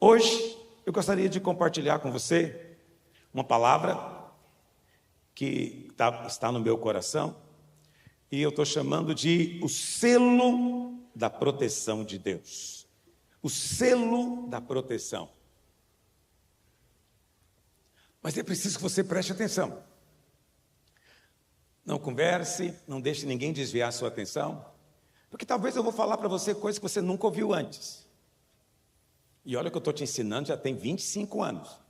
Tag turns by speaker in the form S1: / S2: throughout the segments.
S1: Hoje eu gostaria de compartilhar com você uma palavra que está no meu coração e eu estou chamando de o selo da proteção de Deus. O selo da proteção. Mas é preciso que você preste atenção. Não converse, não deixe ninguém desviar a sua atenção, porque talvez eu vou falar para você coisas que você nunca ouviu antes. E olha que eu estou te ensinando já tem 25 anos.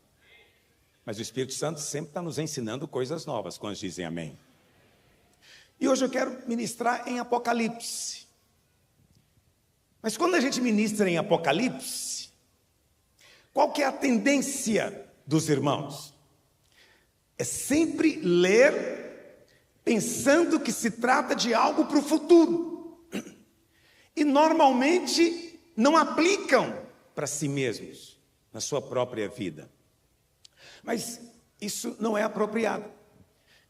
S1: Mas o Espírito Santo sempre está nos ensinando coisas novas, quando dizem amém. E hoje eu quero ministrar em Apocalipse. Mas quando a gente ministra em Apocalipse, qual que é a tendência dos irmãos? É sempre ler pensando que se trata de algo para o futuro. E normalmente não aplicam para si mesmos, na sua própria vida. Mas isso não é apropriado.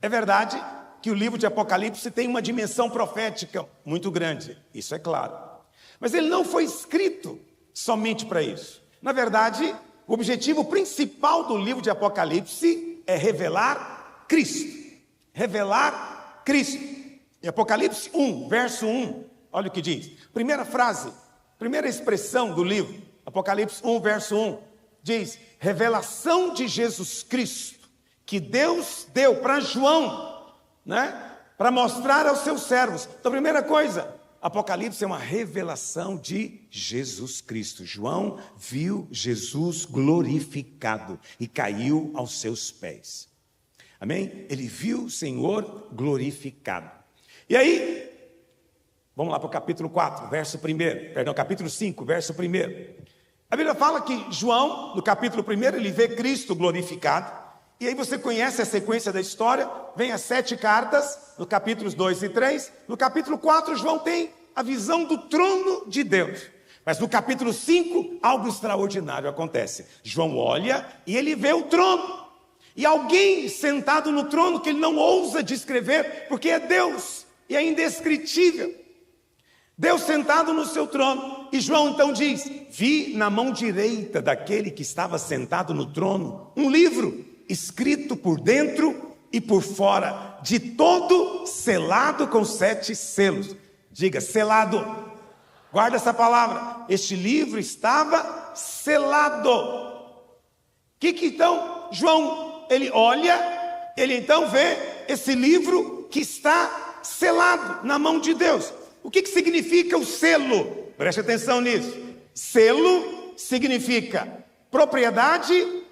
S1: É verdade que o livro de Apocalipse tem uma dimensão profética muito grande, isso é claro. Mas ele não foi escrito somente para isso. Na verdade, o objetivo principal do livro de Apocalipse é revelar Cristo. Revelar Cristo. Em Apocalipse 1, verso 1, olha o que diz. Primeira frase, primeira expressão do livro, Apocalipse 1, verso 1, diz: revelação de Jesus Cristo, que Deus deu para João, né? Para mostrar aos seus servos. Então, primeira coisa, Apocalipse é uma revelação de Jesus Cristo. João viu Jesus glorificado e caiu aos seus pés. Amém? Ele viu o Senhor glorificado. E aí, vamos lá para o capítulo 4, verso 1. Perdão, capítulo 5, verso 1. A Bíblia fala que João, no capítulo 1, ele vê Cristo glorificado. E aí você conhece a sequência da história. Vem as 7 cartas, no capítulos 2 e 3. No capítulo 4, João tem a visão do trono de Deus. Mas no capítulo 5, algo extraordinário acontece. João olha e ele vê o trono. E alguém sentado no trono que ele não ousa descrever, porque é Deus e é indescritível. Deus sentado no seu trono. E João então diz: vi na mão direita daquele que estava sentado no trono um livro escrito por dentro e por fora, de todo selado com 7 selos. Diga, selado. Guarda essa palavra. Este livro estava selado. Que então João, ele olha, ele então vê esse livro que está selado na mão de Deus. O que significa o selo? Preste atenção nisso. Selo significa propriedade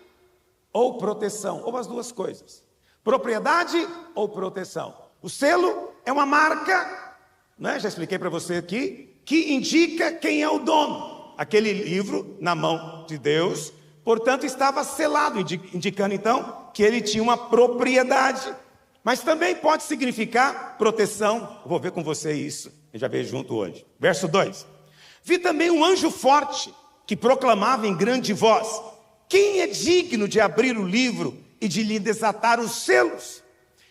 S1: ou proteção, ou as duas coisas. Propriedade ou proteção. O selo é uma marca, né? Já expliquei para você aqui, que indica quem é o dono. Aquele livro na mão de Deus, portanto, estava selado, indicando então que ele tinha uma propriedade. Mas também pode significar proteção. Eu vou ver com você isso, eu já vejo junto hoje. Verso 2. Vi também um anjo forte que proclamava em grande voz: quem é digno de abrir o livro e de lhe desatar os selos?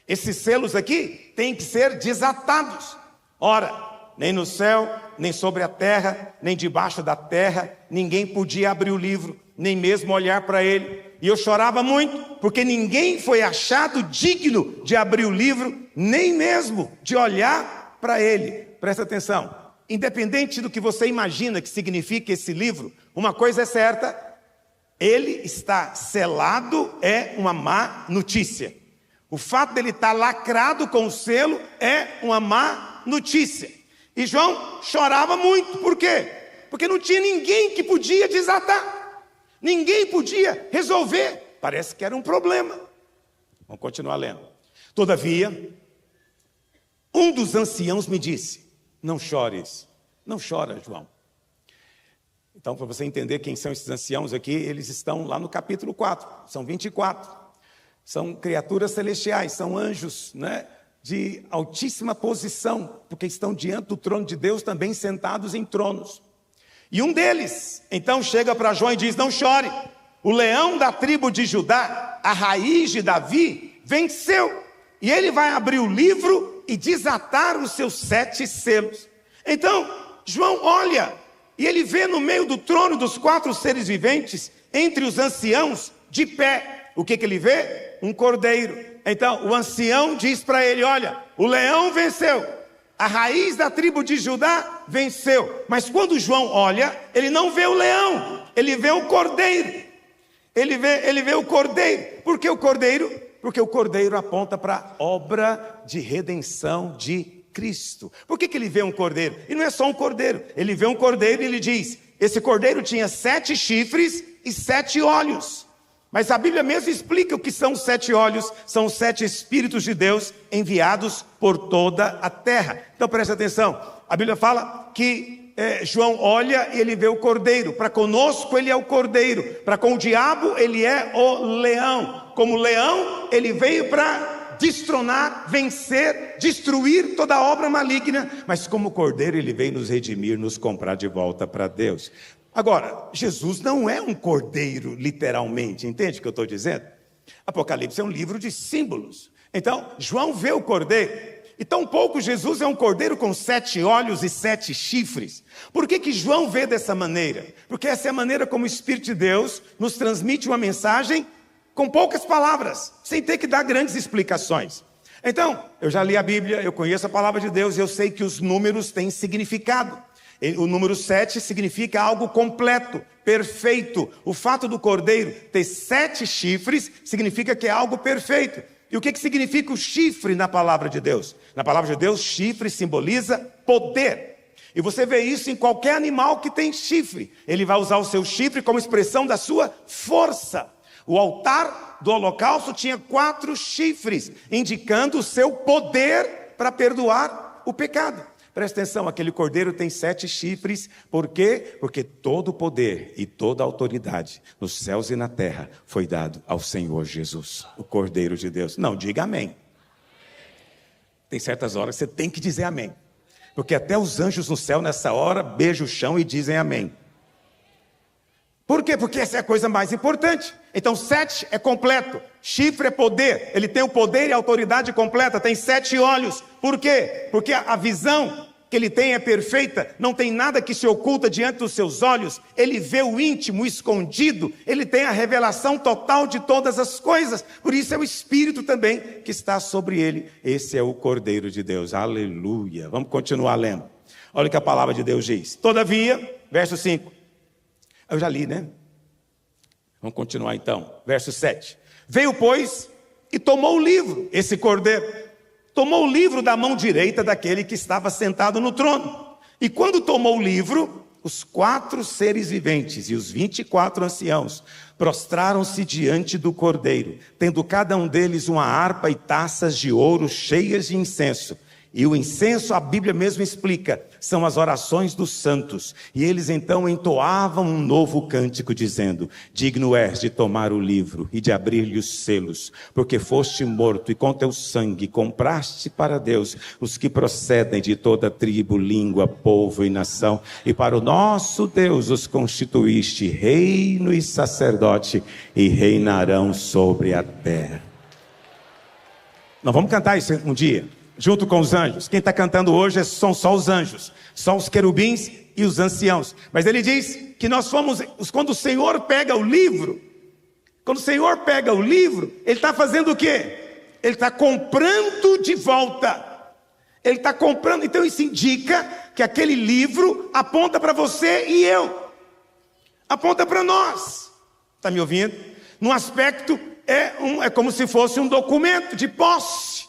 S1: Esses selos aqui têm que ser desatados. Ora, nem no céu, nem sobre a terra, nem debaixo da terra, ninguém podia abrir o livro, nem mesmo olhar para ele. E eu chorava muito, porque ninguém foi achado digno de abrir o livro, nem mesmo de olhar para ele. Presta atenção, independente do que você imagina que significa esse livro, uma coisa é certa: ele está selado é uma má notícia. O fato dele estar lacrado com o selo é uma má notícia. E João chorava muito, por quê? Porque não tinha ninguém que podia desatar. Ninguém podia resolver. Parece que era um problema. Vamos continuar lendo. Todavia, um dos anciãos me disse: não chores. Não chora, João. Então, para você entender quem são esses anciãos aqui, eles estão lá no capítulo 4. São 24. São criaturas celestiais, são anjos, né, de altíssima posição, porque estão diante do trono de Deus, também sentados em tronos. E um deles, então, chega para João e diz: não chore, o leão da tribo de Judá, a raiz de Davi, venceu, e ele vai abrir o livro e desatar os seus 7 selos. Então, João olha E ele vê no meio do trono dos 4 seres viventes, entre os anciãos, de pé. O que ele vê? Um cordeiro. Então o ancião diz para ele: olha, o leão venceu, a raiz da tribo de Judá venceu. Mas quando João olha, ele não vê o leão, ele vê o cordeiro. Ele vê o cordeiro. Por que o cordeiro? Porque o cordeiro aponta para a obra de redenção de Cristo. Por que ele vê um cordeiro? E não é só um cordeiro, ele vê um cordeiro e ele diz: esse cordeiro tinha 7 chifres e 7 olhos. Mas a Bíblia mesmo explica o que são os 7 olhos. São os 7 Espíritos de Deus enviados por toda a terra. Então preste atenção, a Bíblia fala que João olha e ele vê o cordeiro. Para conosco ele é o cordeiro, para com o diabo ele é o leão. Como leão ele veio para destronar, vencer, destruir toda a obra maligna, mas como cordeiro ele veio nos redimir, nos comprar de volta para Deus. Agora, Jesus não é um cordeiro literalmente, entende o que eu estou dizendo? Apocalipse é um livro de símbolos. Então João vê o cordeiro, e tampouco Jesus é um cordeiro com 7 olhos e 7 chifres. Por que João vê dessa maneira? Porque essa é a maneira como o Espírito de Deus nos transmite uma mensagem com poucas palavras, sem ter que dar grandes explicações. Então, eu já li a Bíblia, eu conheço a palavra de Deus, eu sei que os números têm significado. O número 7 significa algo completo, perfeito. O fato do cordeiro ter 7 chifres significa que é algo perfeito. E o que significa o chifre na palavra de Deus? Na palavra de Deus, chifre simboliza poder. E você vê isso em qualquer animal que tem chifre. Ele vai usar o seu chifre como expressão da sua força. O altar do holocausto tinha 4 chifres, indicando o seu poder para perdoar o pecado. Presta atenção, aquele cordeiro tem 7 chifres. Por quê? Porque todo o poder e toda a autoridade nos céus e na terra foi dado ao Senhor Jesus, o Cordeiro de Deus. Não, diga amém. Tem certas horas que você tem que dizer amém, porque até os anjos no céu nessa hora beijam o chão e dizem amém. Por quê? Porque essa é a coisa mais importante. Então 7 é completo, chifre é poder, ele tem o poder e a autoridade completa, tem 7 olhos. Por quê? Porque a visão que ele tem é perfeita, não tem nada que se oculta diante dos seus olhos, ele vê o íntimo, o escondido, ele tem a revelação total de todas as coisas, por isso é o Espírito também que está sobre ele. Esse é o Cordeiro de Deus, aleluia. Vamos continuar lendo, olha o que a palavra de Deus diz. Todavia, verso 5, eu já li, né? Vamos continuar então, verso 7. Veio, pois, e tomou o livro, esse cordeiro, tomou o livro da mão direita daquele que estava sentado no trono. E quando tomou o livro, os 4 seres viventes e os 24 anciãos prostraram-se diante do cordeiro, tendo cada um deles uma harpa e taças de ouro cheias de incenso. E o incenso, a Bíblia mesmo explica, são as orações dos santos. E eles então entoavam um novo cântico, dizendo: digno és de tomar o livro e de abrir-lhe os selos, porque foste morto e com teu sangue compraste para Deus os que procedem de toda tribo, língua, povo e nação. E para o nosso Deus os constituíste reino e sacerdote, e reinarão sobre a terra. Nós vamos cantar isso um dia, junto com os anjos. Quem está cantando hoje são só os anjos, só os querubins e os anciãos. Mas ele diz que nós fomos, quando o Senhor pega o livro, ele está fazendo o quê? Ele está comprando de volta. Ele está comprando, então isso indica que aquele livro aponta para você e eu. Aponta para nós. Está me ouvindo? Num aspecto, é como se fosse um documento de posse.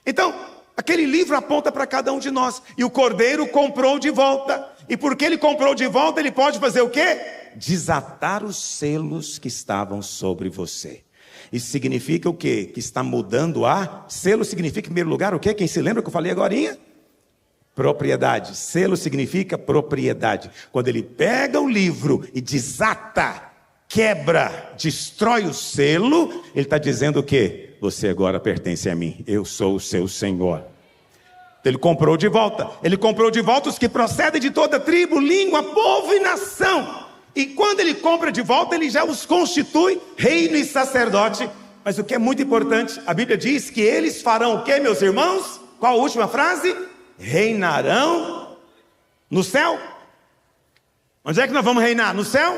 S1: Então, aquele livro aponta para cada um de nós. E o cordeiro comprou de volta. E porque ele comprou de volta, ele pode fazer o quê? Desatar os selos que estavam sobre você. Isso significa o quê? Que está mudando a... Selo significa, em primeiro lugar, o quê? Quem se lembra que eu falei agorinha? Propriedade. Selo significa propriedade. Quando ele pega o livro e desata, quebra, destrói o selo, ele está dizendo o quê? Você agora pertence a mim, eu sou o seu Senhor. Ele comprou de volta. Ele comprou de volta os que procedem de toda tribo, língua, povo e nação. E quando ele compra de volta, ele já os constitui reino e sacerdote. Mas o que é muito importante, a Bíblia diz que eles farão o quê, meus irmãos? Qual a última frase? Reinarão no céu. Onde é que nós vamos reinar? No céu?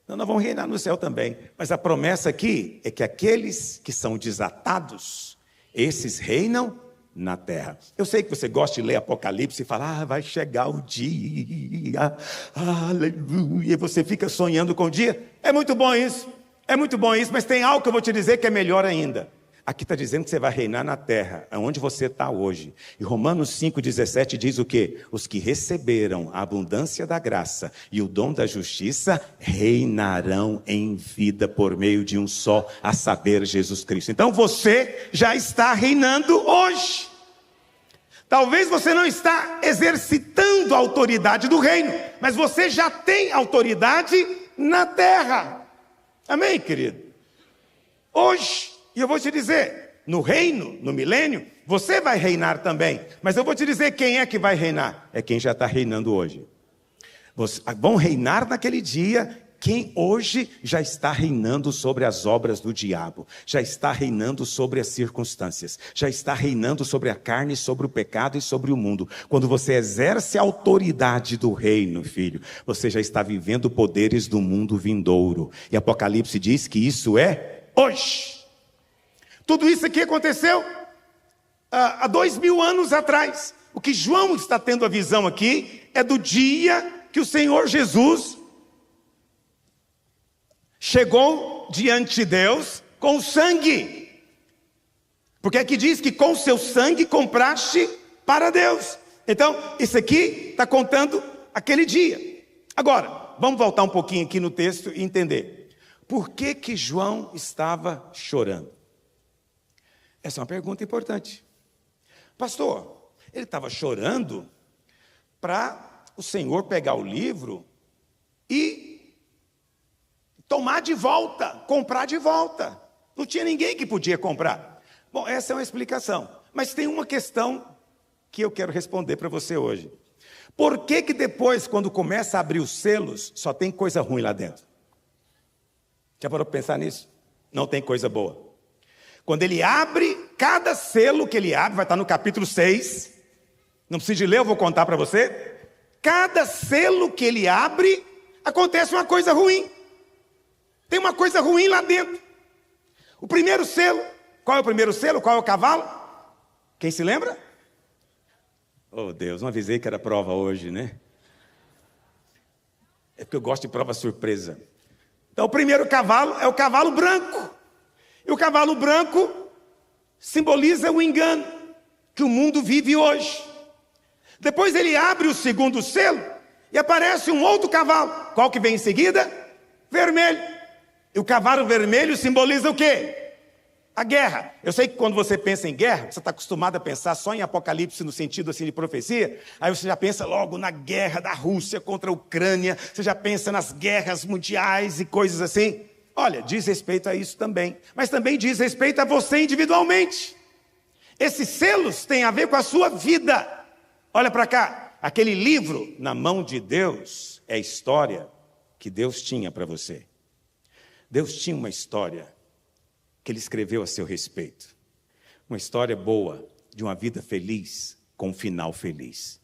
S1: Não, nós vamos reinar no céu também. Mas a promessa aqui é que aqueles que são desatados, esses reinam na terra. Eu sei que você gosta de ler Apocalipse e falar, vai chegar o dia, aleluia, e você fica sonhando com o dia. É muito bom isso, mas tem algo que eu vou te dizer que é melhor ainda. Aqui está dizendo que você vai reinar na terra, onde você está hoje. E Romanos 5,17 diz o quê? Os que receberam a abundância da graça e o dom da justiça reinarão em vida por meio de um só, a saber, Jesus Cristo. Então você já está reinando hoje. Talvez você não está exercitando a autoridade do reino, mas você já tem autoridade na terra. Amém, querido? Hoje. E eu vou te dizer, no reino, no milênio, você vai reinar também. Mas eu vou te dizer quem é que vai reinar. É quem já está reinando hoje. Vão reinar naquele dia quem hoje já está reinando sobre as obras do diabo. Já está reinando sobre as circunstâncias. Já está reinando sobre a carne, sobre o pecado e sobre o mundo. Quando você exerce a autoridade do reino, filho, você já está vivendo poderes do mundo vindouro. E Apocalipse diz que isso é hoje. Tudo isso aqui aconteceu há 2000 anos atrás. O que João está tendo a visão aqui é do dia que o Senhor Jesus chegou diante de Deus com o sangue. Porque aqui diz que com o seu sangue compraste para Deus. Então, isso aqui está contando aquele dia. Agora, vamos voltar um pouquinho aqui no texto e entender. Por que João estava chorando? Essa é uma pergunta importante. Pastor, ele estava chorando para o Senhor pegar o livro e tomar de volta, comprar de volta. Não tinha ninguém que podia comprar. Bom, essa é uma explicação. Mas tem uma questão que eu quero responder para você hoje. Por que depois, quando começa a abrir os selos, só tem coisa ruim lá dentro? Já parou para pensar nisso? Não tem coisa boa. Quando ele abre, cada selo que ele abre, vai estar no capítulo 6, não precisa de ler, eu vou contar para você. Cada selo que ele abre, acontece uma coisa ruim. Tem uma coisa ruim lá dentro. O primeiro selo, qual é o primeiro selo? Qual é o cavalo? Quem se lembra? Oh Deus, não avisei que era prova hoje, né? É porque eu gosto de prova surpresa. Então o primeiro cavalo é o cavalo branco. E o cavalo branco simboliza o engano que o mundo vive hoje. Depois ele abre o segundo selo e aparece um outro cavalo. Qual que vem em seguida? Vermelho. E o cavalo vermelho simboliza o quê? A guerra. Eu sei que quando você pensa em guerra, você está acostumado a pensar só em Apocalipse no sentido assim de profecia. Aí você já pensa logo na guerra da Rússia contra a Ucrânia. Você já pensa nas guerras mundiais e coisas assim. Olha, diz respeito a isso também, mas também diz respeito a você individualmente. Esses selos têm a ver com a sua vida. Olha para cá, aquele livro na mão de Deus é a história que Deus tinha para você. Deus tinha uma história que Ele escreveu a seu respeito. Uma história boa, de uma vida feliz, com um final feliz.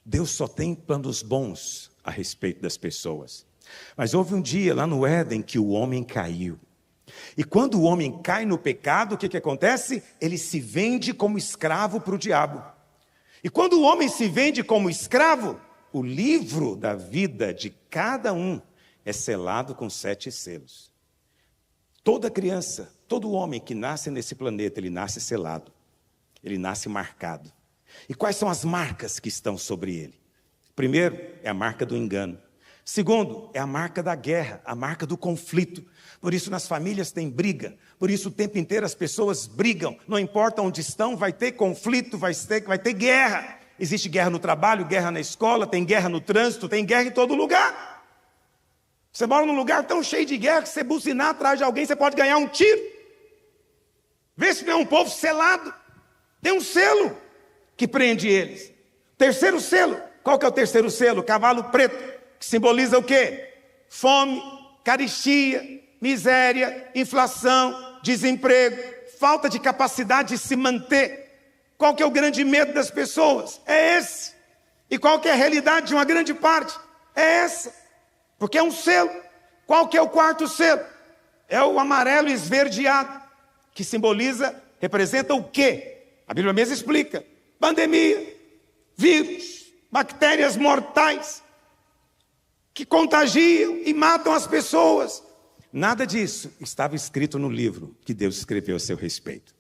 S1: Deus só tem planos bons a respeito das pessoas. Mas houve um dia lá no Éden que o homem caiu. E quando o homem cai no pecado, o que acontece? Ele se vende como escravo para o diabo. E quando o homem se vende como escravo, o livro da vida de cada um é selado com 7 selos. Toda criança, todo homem que nasce nesse planeta, ele nasce selado. Ele nasce marcado. E quais são as marcas que estão sobre ele? Primeiro, é a marca do engano. Segundo, é a marca da guerra, a marca do conflito. Por isso nas famílias tem briga. Por isso o tempo inteiro as pessoas brigam. Não importa onde estão, vai ter conflito, vai ter guerra. Existe guerra no trabalho, guerra na escola, tem guerra no trânsito, tem guerra em todo lugar. Você mora num lugar tão cheio de guerra que se você buzinar atrás de alguém, você pode ganhar um tiro. Vê se não é um povo selado. Tem um selo que prende eles. Terceiro selo. Qual que é o terceiro selo? Cavalo preto. Que simboliza o quê? Fome, carestia, miséria, inflação, desemprego, falta de capacidade de se manter. Qual que é o grande medo das pessoas? É esse. E qual que é a realidade de uma grande parte? É essa, porque é um selo. Qual que é o quarto selo? É o amarelo esverdeado, que simboliza, representa o quê? A Bíblia mesmo explica: pandemia, vírus, bactérias mortais, que contagiam e matam as pessoas. Nada disso estava escrito no livro que Deus escreveu a seu respeito.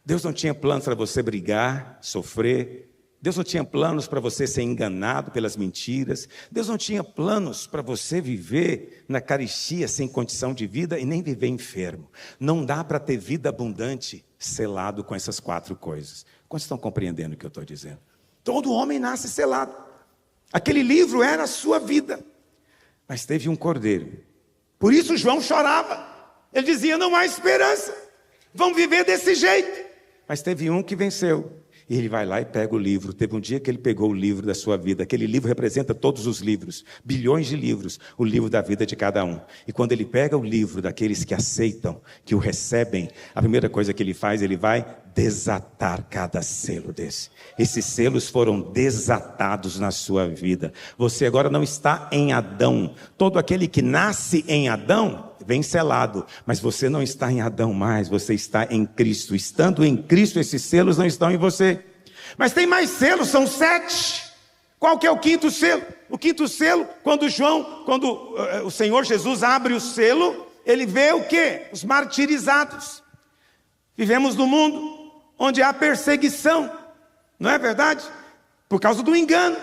S1: Deus não tinha planos para você brigar, sofrer. Deus não tinha planos para você ser enganado pelas mentiras. Deus não tinha planos para você viver na carestia sem condição de vida e nem viver enfermo. Não dá para ter vida abundante selado com essas 4 coisas. Quantos estão compreendendo o que eu estou dizendo? Todo homem nasce selado. Aquele livro era a sua vida. Mas teve um cordeiro. Por isso João chorava. Ele dizia: não há esperança. Vão viver desse jeito. Mas teve um que venceu. E ele vai lá e pega o livro. Teve um dia que ele pegou o livro da sua vida. Aquele livro representa todos os livros, bilhões de livros, o livro da vida de cada um. E quando ele pega o livro daqueles que aceitam, que o recebem, a primeira coisa que ele faz, ele vai desatar cada selo desse. Esses selos foram desatados na sua vida. Você agora não está em Adão. Todo aquele que nasce em Adão vem selado, mas você não está em Adão mais, você está em Cristo. Estando em Cristo, esses selos não estão em você. Mas tem mais selos, são 7. Qual que é o 5º selo? O 5º selo, quando o Senhor Jesus abre o selo, ele vê o quê? Os martirizados. Vivemos num mundo onde há perseguição, não é verdade? Por causa do engano.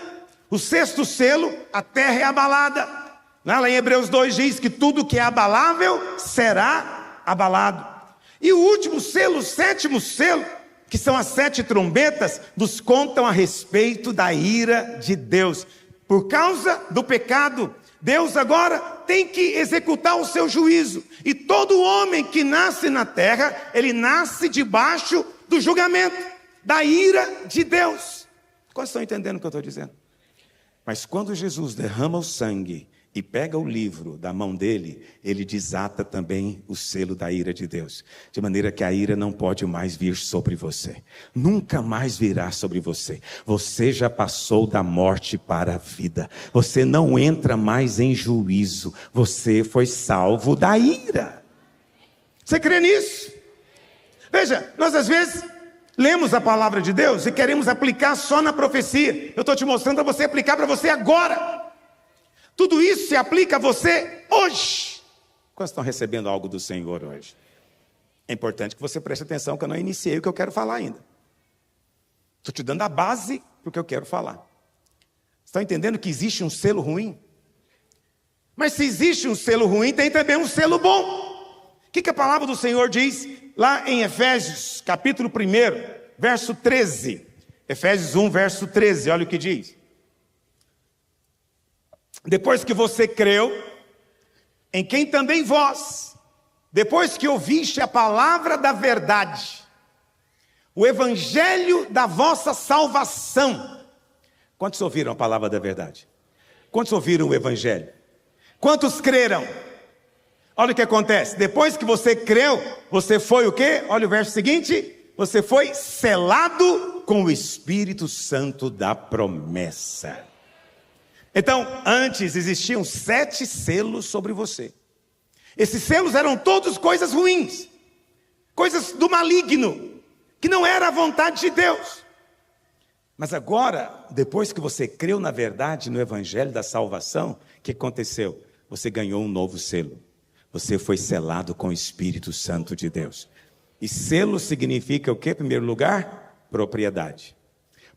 S1: O 6º selo, a terra é abalada. Lá em Hebreus 2 diz que tudo que é abalável será abalado. E o último selo, o 7º selo, que são as 7 trombetas, nos contam a respeito da ira de Deus. Por causa do pecado, Deus agora tem que executar o seu juízo. E todo homem que nasce na terra, ele nasce debaixo do julgamento, da ira de Deus. Quantos estão entendendo o que eu estou dizendo? Mas quando Jesus derrama o sangue e pega o livro da mão dele, ele desata também o selo da ira de Deus. De maneira que a ira não pode mais vir sobre você. Nunca mais virá sobre você. Você já passou da morte para a vida. Você não entra mais em juízo. Você foi salvo da ira. Você crê nisso? Veja, nós às vezes lemos a palavra de Deus e queremos aplicar só na profecia. Eu estou te mostrando para você aplicar para você agora. Tudo isso se aplica a você hoje. Quantos estão recebendo algo do Senhor hoje? É importante que você preste atenção que eu não iniciei o que eu quero falar ainda. Estou te dando a base para o que eu quero falar. Estão entendendo que existe um selo ruim? Mas se existe um selo ruim, tem também um selo bom. O que a palavra do Senhor diz lá em Efésios, capítulo 1, verso 13. Efésios 1, verso 13, olha o que diz. Depois que você creu, em quem também vós, depois que ouviste a palavra da verdade, o evangelho da vossa salvação. Quantos ouviram a palavra da verdade? Quantos ouviram o evangelho? Quantos creram? Olha o que acontece, depois que você creu, você foi o quê? Olha o verso seguinte, você foi selado com o Espírito Santo da promessa. Então, antes existiam 7 selos sobre você. Esses selos eram todos coisas ruins, coisas do maligno, que não era a vontade de Deus. Mas agora, depois que você creu na verdade, no evangelho da salvação, o que aconteceu? Você ganhou um novo selo. Você foi selado com o Espírito Santo de Deus. E selo significa o quê? Em primeiro lugar, propriedade.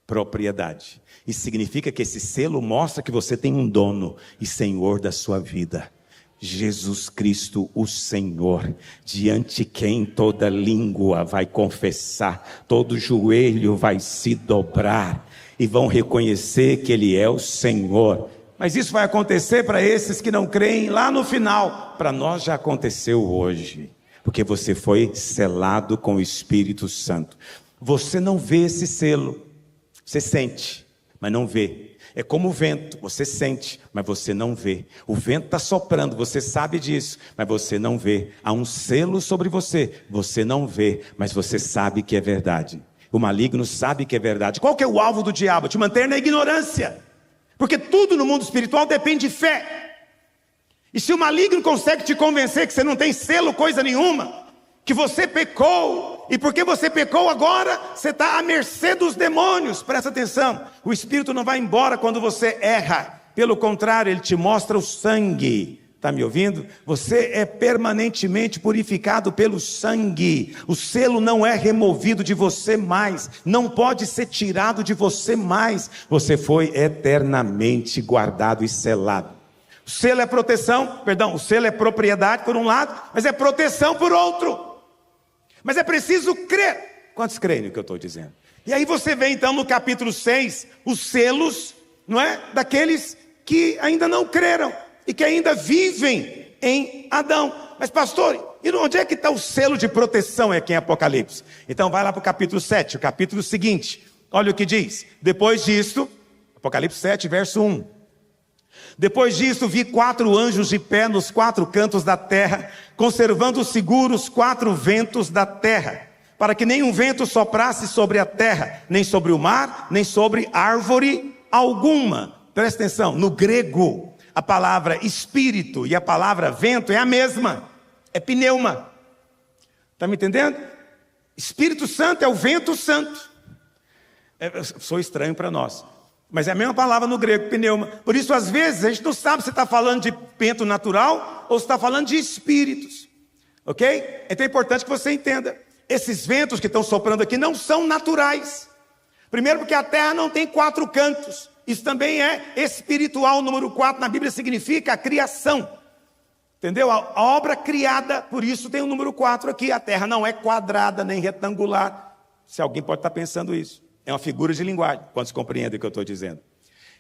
S1: Propriedade. Isso significa que esse selo mostra que você tem um dono e senhor da sua vida. Jesus Cristo, o Senhor, diante quem toda língua vai confessar, todo joelho vai se dobrar e vão reconhecer que Ele é o Senhor. Mas isso vai acontecer para esses que não creem lá no final. Para nós já aconteceu hoje, porque você foi selado com o Espírito Santo. Você não vê esse selo. Você sente, mas não vê. É como o vento, você sente, mas você não vê. O vento está soprando, você sabe disso, mas você não vê. Há um selo sobre você, você não vê, mas você sabe que é verdade. O maligno sabe que é verdade. Qual que é o alvo do diabo? Te manter na ignorância. Porque tudo no mundo espiritual depende de fé. E se o maligno consegue te convencer que você não tem selo coisa nenhuma, que você pecou, e porque você pecou agora, você está à mercê dos demônios. Presta atenção, o Espírito não vai embora quando você erra. Pelo contrário, ele te mostra o sangue. Está me ouvindo? Você é permanentemente purificado pelo sangue. O selo não é removido de você mais. Não pode ser tirado de você mais. Você foi eternamente guardado e selado. O selo é proteção, o selo é propriedade por um lado, mas é proteção por outro. Mas é preciso crer. Quantos creem no que eu estou dizendo? E aí você vê então no capítulo 6, os selos, não é? Daqueles que ainda não creram e que ainda vivem em Adão. Mas pastor, e onde é que está o selo de proteção aqui em Apocalipse? Então vai lá para o capítulo 7, o capítulo seguinte. Olha o que diz. Depois disto, Apocalipse 7, verso 1. Depois disso vi 4 anjos de pé nos 4 cantos da terra, conservando seguros 4 ventos da terra, para que nenhum vento soprasse sobre a terra, nem sobre o mar, nem sobre árvore alguma. Presta atenção, no grego, a palavra espírito e a palavra vento é a mesma, é pneuma. Está me entendendo? Espírito Santo é o vento santo. Sou estranho para nós. Mas é a mesma palavra no grego, pneuma. Por isso, às vezes, a gente não sabe se está falando de vento natural ou se está falando de espíritos. Ok? Então é importante que você entenda. Esses ventos que estão soprando aqui não são naturais. Primeiro porque a terra não tem 4 cantos. Isso também é espiritual. O número 4 na Bíblia significa a criação. Entendeu? A obra criada, por isso tem o número 4 aqui. A terra não é quadrada nem retangular. Se alguém pode estar pensando isso. É uma figura de linguagem, quantos compreendem o que eu estou dizendo.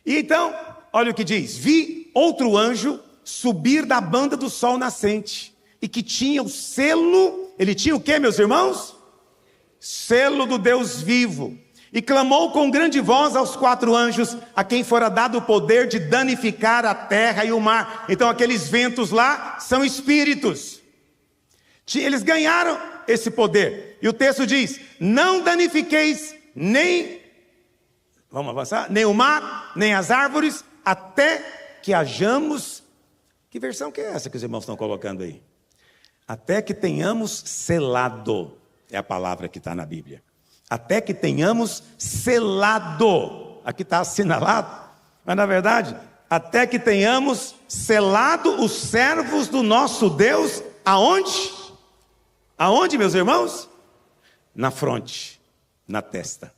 S1: E então, olha o que diz. Vi outro anjo subir da banda do sol nascente, e que tinha o selo, ele tinha o quê, meus irmãos? Selo do Deus vivo. E clamou com grande voz aos 4 anjos, a quem fora dado o poder de danificar a terra e o mar. Então aqueles ventos lá são espíritos. Eles ganharam esse poder. E o texto diz, não danifiqueis nem, vamos avançar, nem o mar, nem as árvores, até que hajamos, que versão que é essa que os irmãos estão colocando aí? Até que tenhamos selado, é a palavra que está na Bíblia. Até que tenhamos selado, aqui está assinalado, mas na verdade, até que tenhamos selado os servos do nosso Deus, aonde? Aonde, meus irmãos? Na fronte. Na testa.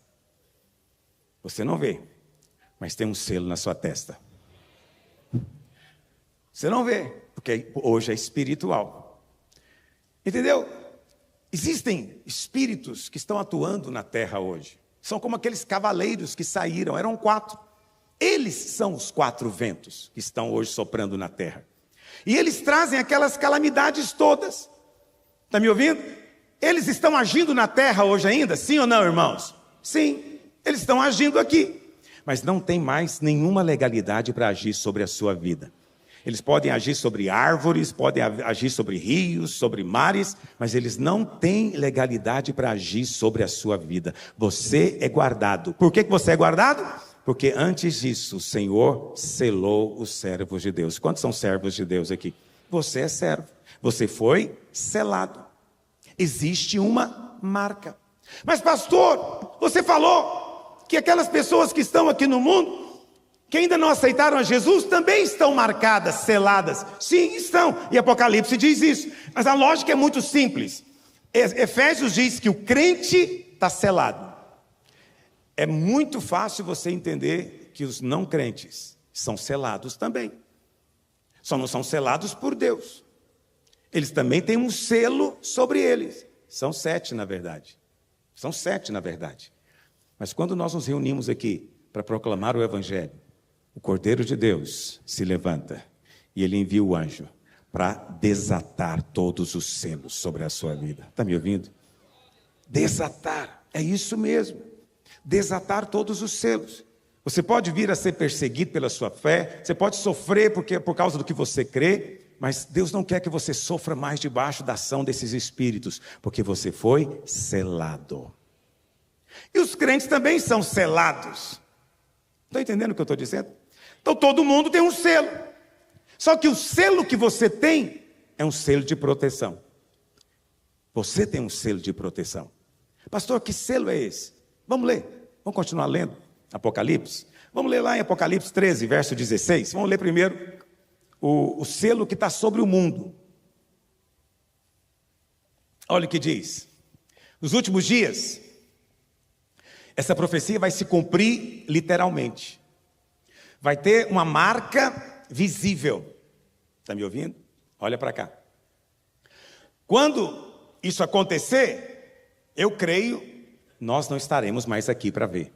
S1: Você não vê, mas tem um selo na sua testa. Você não vê, porque hoje é espiritual. Entendeu? Existem espíritos que estão atuando na terra hoje. São como aqueles cavaleiros que saíram, eram 4. Eles são os 4 ventos que estão hoje soprando na terra. E eles trazem aquelas calamidades todas. Está me ouvindo? Eles estão agindo na terra hoje ainda? Sim ou não, irmãos? Sim, eles estão agindo aqui. Mas não tem mais nenhuma legalidade para agir sobre a sua vida. Eles podem agir sobre árvores, podem agir sobre rios, sobre mares, mas eles não têm legalidade para agir sobre a sua vida. Você é guardado. Por que você é guardado? Porque antes disso, o Senhor selou os servos de Deus. Quantos são servos de Deus aqui? Você é servo. Você foi selado. Existe uma marca. Mas pastor, você falou que aquelas pessoas que estão aqui no mundo, que ainda não aceitaram a Jesus, também estão marcadas, seladas. Sim, estão. E Apocalipse diz isso. Mas a lógica é muito simples. Efésios diz que o crente está selado. É muito fácil você entender que os não crentes são selados também. Só não são selados por Deus. Eles também têm um selo sobre eles. São 7, na verdade. São 7, na verdade. Mas quando nós nos reunimos aqui para proclamar o Evangelho, o Cordeiro de Deus se levanta e ele envia o anjo para desatar todos os selos sobre a sua vida. Está me ouvindo? Desatar, é isso mesmo. Desatar todos os selos. Você pode vir a ser perseguido pela sua fé, você pode sofrer por causa do que você crê, mas Deus não quer que você sofra mais debaixo da ação desses espíritos, porque você foi selado. E os crentes também são selados. Estão entendendo o que eu estou dizendo? Então todo mundo tem um selo. Só que o selo que você tem é um selo de proteção. Você tem um selo de proteção. Pastor, que selo é esse? Vamos ler. Vamos continuar lendo Apocalipse? Vamos ler lá em Apocalipse 13, verso 16. Vamos ler primeiro o selo que está sobre o mundo. Olha o que diz. Nos últimos dias, essa profecia vai se cumprir literalmente. Vai ter uma marca visível. Está me ouvindo? Olha para cá. Quando isso acontecer, eu creio, nós não estaremos mais aqui para ver.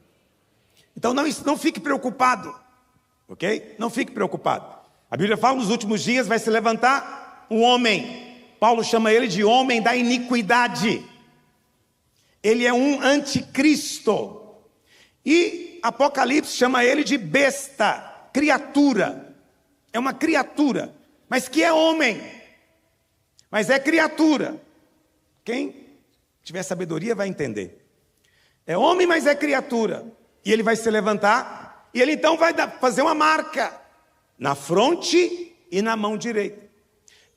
S1: Então não fique preocupado, ok? Não fique preocupado. A Bíblia fala, nos últimos dias vai se levantar um homem. Paulo chama ele de homem da iniquidade. Ele é um anticristo. E Apocalipse chama ele de besta, criatura. É uma criatura, mas que é homem. Mas é criatura. Quem tiver sabedoria vai entender. É homem, mas é criatura. E ele vai se levantar, e ele então vai fazer uma marca na fronte e na mão direita.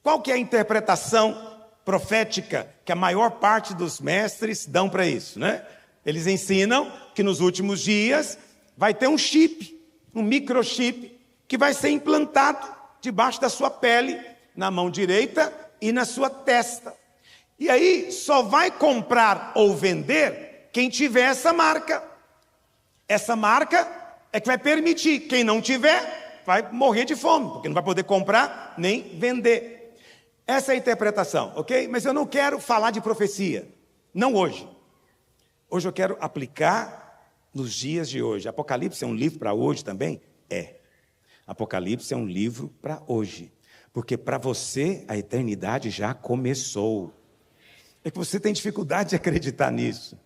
S1: Qual que é a interpretação profética que a maior parte dos mestres dão para isso, né? Eles ensinam que nos últimos dias vai ter um chip, um microchip, que vai ser implantado debaixo da sua pele, na mão direita e na sua testa. E aí só vai comprar ou vender quem tiver essa marca. Essa marca é que vai permitir. Quem não tiver, vai morrer de fome, porque não vai poder comprar nem vender. Essa é a interpretação, ok? Mas eu não quero falar de profecia. Não hoje. Hoje eu quero aplicar nos dias de hoje. Apocalipse é um livro para hoje também? É. Apocalipse é um livro para hoje. Porque para você a eternidade já começou. É que você tem dificuldade de acreditar nisso.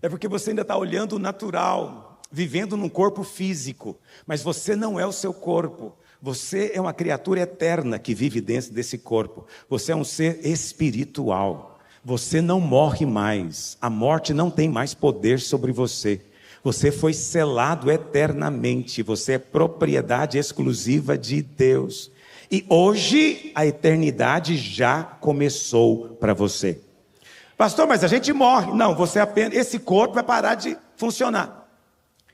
S1: É porque você ainda está olhando o natural, vivendo num corpo físico. Mas você não é o seu corpo. Você é uma criatura eterna que vive dentro desse corpo. Você é um ser espiritual. Você não morre mais. A morte não tem mais poder sobre você. Você foi selado eternamente. Você é propriedade exclusiva de Deus. E hoje a eternidade já começou para você. Pastor, mas a gente morre. Não, você apenas, esse corpo vai parar de funcionar.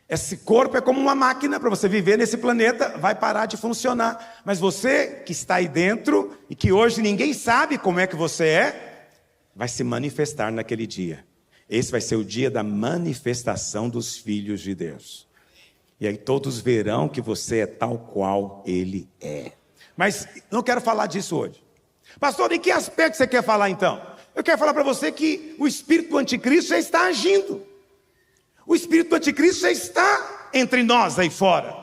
S1: Esse corpo é como uma máquina para você viver nesse planeta, vai parar de funcionar. Mas você que está aí dentro e que hoje ninguém sabe como é que você é, vai se manifestar naquele dia. Esse vai ser o dia da manifestação dos filhos de Deus. E aí todos verão que você é tal qual Ele é. Mas não quero falar disso hoje. Pastor, em que aspecto você quer falar então? Eu quero falar para você que o espírito do anticristo já está agindo. O espírito do anticristo já está entre nós aí fora.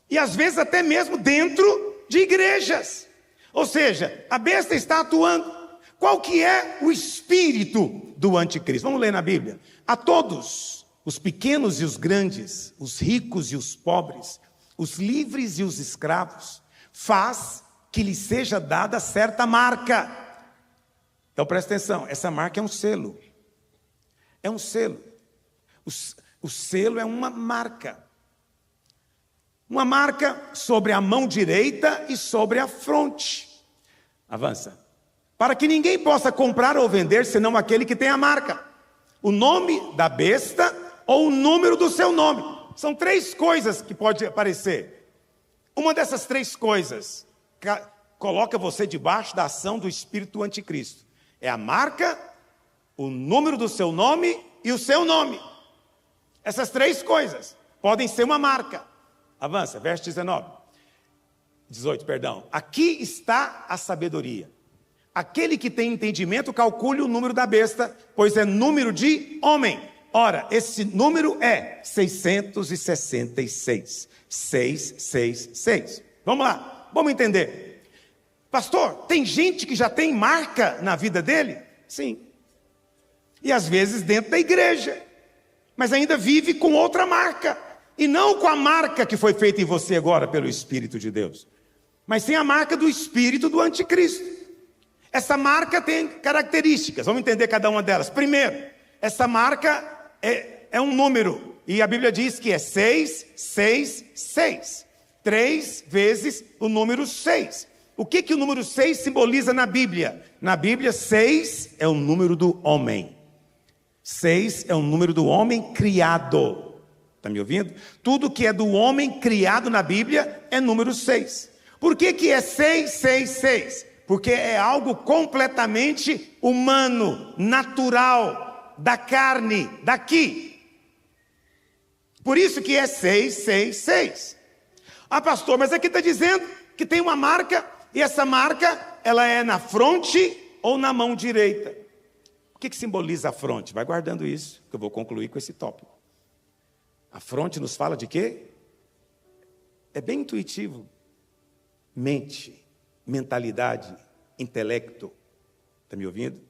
S1: E às vezes até mesmo dentro de igrejas. Ou seja, a besta está atuando. Qual que é o espírito do anticristo? Vamos ler na Bíblia. A todos, os pequenos e os grandes, os ricos e os pobres, os livres e os escravos, faz que lhe seja dada certa marca. Então presta atenção, essa marca é um selo. É um selo. O selo é uma marca. Uma marca sobre a mão direita e sobre a fronte. Avança. Para que ninguém possa comprar ou vender, senão aquele que tem a marca. O nome da besta ou o número do seu nome. São três coisas que pode aparecer. Uma dessas três coisas coloca você debaixo da ação do espírito do anticristo. É a marca, o número do seu nome e o seu nome. Essas três coisas podem ser uma marca. Avança, verso 18, perdão. Aqui está a sabedoria. Aquele que tem entendimento, calcule o número da besta, pois é número de homem. Ora, esse número é 666. 666. Vamos lá, vamos entender. Pastor, tem gente que já tem marca na vida dele? Sim. E às vezes dentro da igreja. Mas ainda vive com outra marca. E não com a marca que foi feita em você agora pelo Espírito de Deus. Mas tem a marca do Espírito do Anticristo. Essa marca tem características. Vamos entender cada uma delas. Primeiro, essa marca é um número, e a Bíblia diz que é 6, 6, 6. 3 vezes o número 6. O que o número 6 simboliza na Bíblia? Na Bíblia, 6 é o número do homem. 6 é o número do homem criado. Está me ouvindo? Tudo que é do homem criado na Bíblia é número 6. Por que é 6, 6, 6? Porque é algo completamente humano, natural, da carne, daqui. Por isso que é 6, 6, 6. Ah, pastor, mas aqui está dizendo que tem uma marca, e essa marca, ela é na fronte ou na mão direita. O que simboliza a fronte? Vai guardando isso, que eu vou concluir com esse tópico. A fronte nos fala de quê? É bem intuitivo. Mente, mentalidade, intelecto. Está me ouvindo?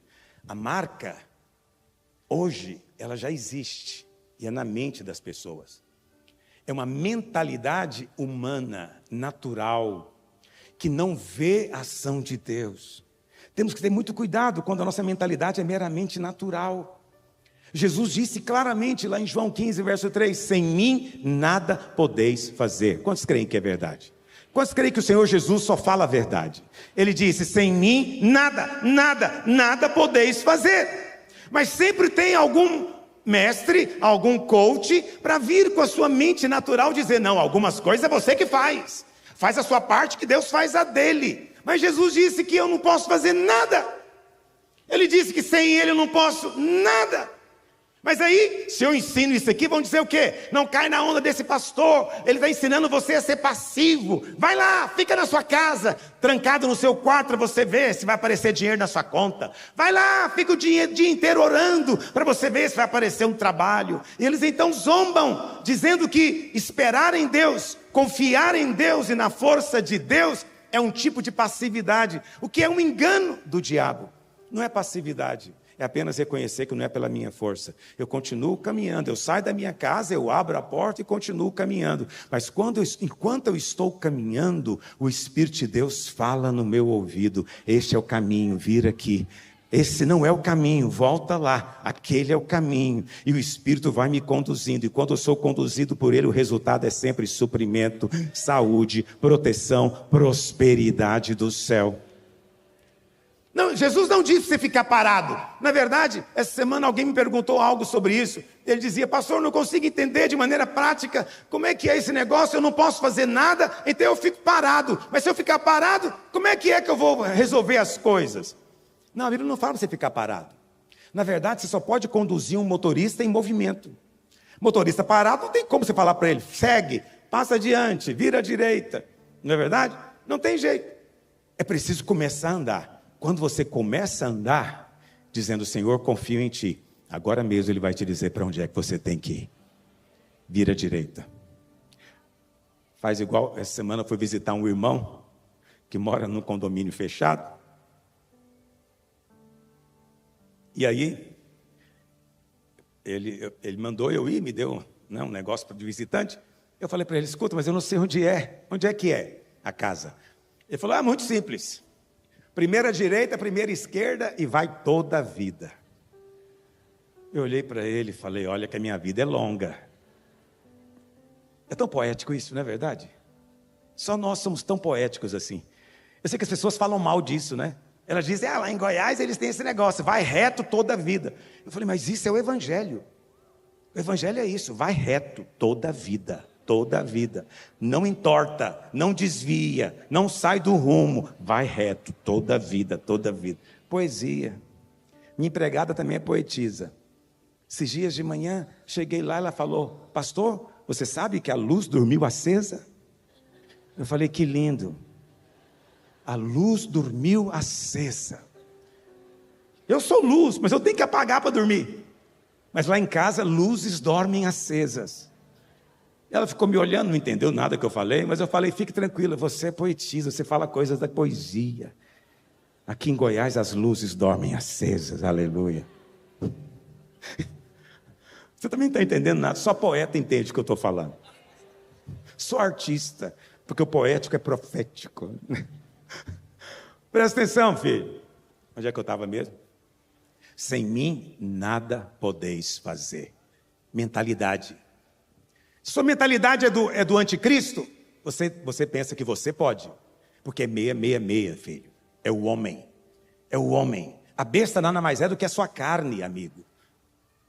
S1: A marca, hoje, ela já existe, e é na mente das pessoas. É uma mentalidade humana, natural, que não vê a ação de Deus. Temos que ter muito cuidado quando a nossa mentalidade é meramente natural. Jesus disse claramente lá em João 15, verso 3, sem mim nada podeis fazer. Quantos creem que é verdade? Quantos creem que o Senhor Jesus só fala a verdade? Ele disse, sem mim nada podeis fazer. Mas sempre tem algum mestre, algum coach, para vir com a sua mente natural dizer, não, algumas coisas é você que faz. Faz a sua parte que Deus faz a dele. Mas Jesus disse que eu não posso fazer nada. Ele disse que sem ele eu não posso nada. Mas aí, se eu ensino isso aqui, vão dizer o quê? Não cai na onda desse pastor, ele está ensinando você a ser passivo. Vai lá, fica na sua casa, trancado no seu quarto, para você ver se vai aparecer dinheiro na sua conta. Vai lá, fica o dia inteiro orando, para você ver se vai aparecer um trabalho. E eles então zombam, dizendo que esperar em Deus, confiar em Deus e na força de Deus, é um tipo de passividade, o que é um engano do diabo. Não é passividade. É apenas reconhecer que não é pela minha força. Eu continuo caminhando, eu saio da minha casa, eu abro a porta e continuo caminhando. Mas enquanto eu estou caminhando, o Espírito de Deus fala no meu ouvido, este é o caminho, vira aqui. Esse não é o caminho, volta lá, aquele é o caminho. E o Espírito vai me conduzindo, e quando eu sou conduzido por Ele, o resultado é sempre suprimento, saúde, proteção, prosperidade do céu. Não, Jesus não disse você ficar parado. Na verdade, essa semana alguém me perguntou algo sobre isso. Ele dizia, pastor, não consigo entender de maneira prática como é que é esse negócio, eu não posso fazer nada, então eu fico parado. Mas se eu ficar parado, como é que eu vou resolver as coisas? Não, a Bíblia não fala para você ficar parado. Na verdade, você só pode conduzir um motorista em movimento. Motorista parado, não tem como você falar para ele, segue, passa adiante, vira à direita. Não é verdade? Não tem jeito. É preciso começar a andar. Quando você começa a andar, dizendo, Senhor, confio em Ti, agora mesmo Ele vai te dizer para onde é que você tem que ir. Vira à direita. Faz igual, essa semana eu fui visitar um irmão, que mora num condomínio fechado. E aí, ele mandou eu ir, me deu um negócio de visitante. Eu falei para ele, escuta, mas eu não sei onde é. Onde é que é a casa? Ele falou, muito simples. Primeira direita, primeira esquerda e vai toda a vida. Eu olhei para ele e falei, olha que a minha vida é longa. É tão poético isso, não é verdade? Só nós somos tão poéticos assim. Eu sei que as pessoas falam mal disso, né? Elas dizem, lá em Goiás eles têm esse negócio, vai reto toda a vida. Eu falei, mas isso é o Evangelho. O Evangelho é isso, vai reto toda a vida. Toda a vida, não entorta, não desvia, não sai do rumo, vai reto, toda a vida, toda a vida. Poesia, minha empregada também é poetisa. Esses dias de manhã, cheguei lá, ela falou, pastor, você sabe que a luz dormiu acesa? Eu falei, que lindo, a luz dormiu acesa. Eu sou luz, mas eu tenho que apagar para dormir. Mas lá em casa, luzes dormem acesas. Ela ficou me olhando, não entendeu nada que eu falei, mas eu falei, fique tranquila, você é poetisa, você fala coisas da poesia. Aqui em Goiás as luzes dormem acesas, aleluia. Você também não está entendendo nada, só poeta entende o que eu estou falando. Sou artista, porque o poético é profético. Presta atenção, filho. Onde é que eu estava mesmo? Sem mim nada podeis fazer. mentalidade. Se sua mentalidade é do anticristo, você pensa que você pode. Porque é 666, filho. É o homem. É o homem. A besta nada mais é do que a sua carne, amigo.